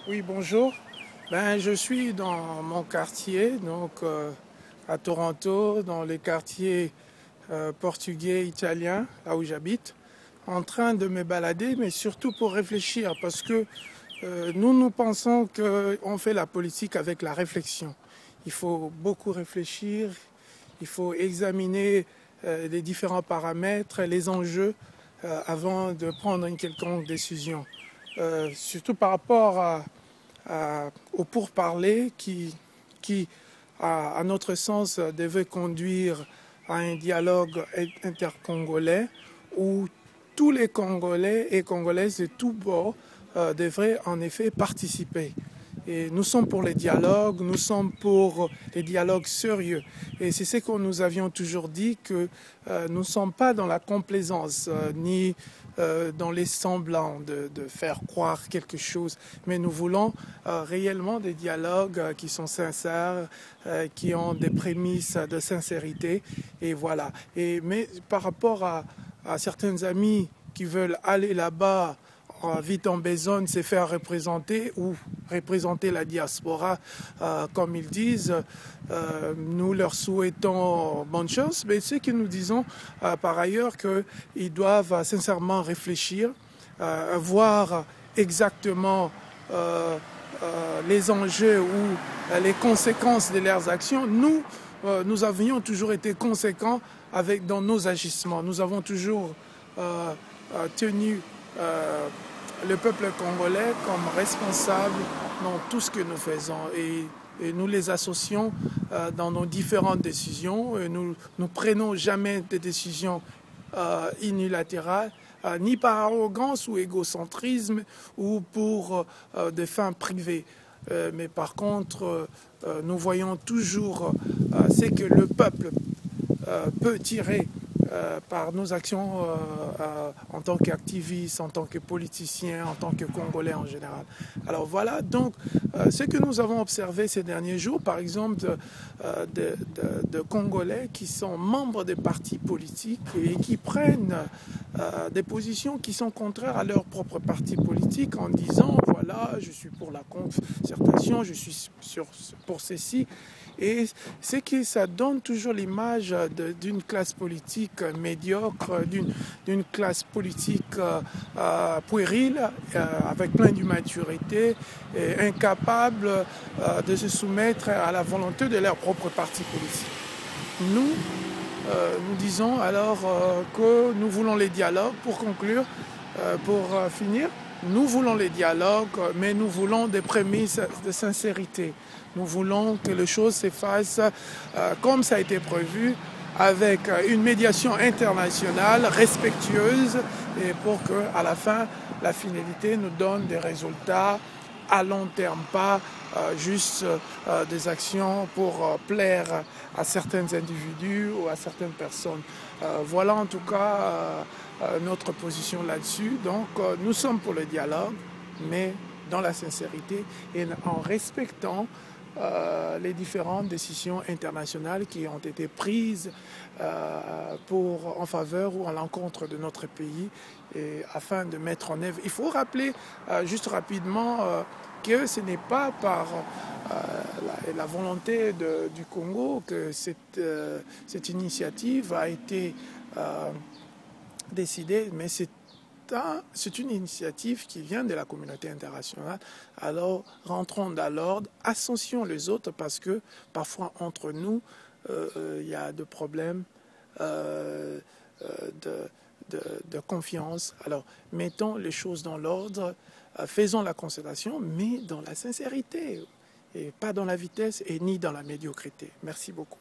Oui, bonjour. Je suis dans mon quartier, à Toronto, dans les quartiers portugais, italiens, là où j'habite, en train de me balader, mais surtout pour réfléchir, parce que nous pensons qu'on fait la politique avec la réflexion. Il faut beaucoup réfléchir, il faut examiner les différents paramètres, les enjeux, avant de prendre une quelconque décision. Surtout par rapport au pourparlers qui à notre sens, devait conduire à un dialogue intercongolais où tous les Congolais et Congolaises de tous bords devraient en effet participer. Et nous sommes pour les dialogues, nous sommes pour les dialogues sérieux. Et c'est ce que nous avions toujours dit, que nous ne sommes pas dans la complaisance, ni dans les semblants de faire croire quelque chose, mais nous voulons réellement des dialogues qui sont sincères, qui ont des prémices de sincérité, et voilà. Mais par rapport à certains amis qui veulent aller là-bas vite en besogne, se faire représenter ou représenter la diaspora, comme ils disent. Nous leur souhaitons bonne chance, mais ce que nous disons par ailleurs qu'ils doivent sincèrement réfléchir, voir exactement les enjeux ou les conséquences de leurs actions. Nous avions toujours été conséquents dans nos agissements. Nous avons toujours tenu le peuple congolais comme responsable dans tout ce que nous faisons, et nous les associons dans nos différentes décisions. Et nous ne prenons jamais des décisions unilatérales, ni par arrogance ou égocentrisme ou pour des fins privées. Mais par contre, nous voyons toujours ce que le peuple peut tirer par nos actions en tant qu'activistes, en tant que politiciens, en tant que Congolais en général. Alors voilà, donc ce que nous avons observé ces derniers jours, par exemple, de Congolais qui sont membres des partis politiques et qui prennent des positions qui sont contraires à leur propre parti politique en disant, voilà, je suis pour la concertation, je suis pour ceci. Et c'est que ça donne toujours l'image d'une classe politique médiocre, d'une classe politique puérile, avec plein d'immaturité, et incapable de se soumettre à la volonté de leur propre parti politique. Nous disons alors que nous voulons les dialogues. Pour conclure, pour finir, nous voulons les dialogues, mais nous voulons des prémices de sincérité. Nous voulons que les choses se fassent comme ça a été prévu, avec une médiation internationale respectueuse, et pour qu'à la fin, la finalité nous donne des résultats à long terme, pas juste des actions pour plaire à certains individus ou à certaines personnes. Voilà en tout cas notre position là-dessus. Donc nous sommes pour le dialogue, mais dans la sincérité et en respectant les différentes décisions internationales qui ont été prises en faveur ou à l'encontre de notre pays, et afin de mettre en œuvre. Il faut rappeler juste rapidement que ce n'est pas par la volonté du Congo que cette initiative a été décidée, mais c'est une initiative qui vient de la communauté internationale. Alors, rentrons dans l'ordre, associons les autres, parce que parfois entre nous, il y a des problèmes de confiance. Alors, mettons les choses dans l'ordre, faisons la concertation, mais dans la sincérité, et pas dans la vitesse et ni dans la médiocrité. Merci beaucoup.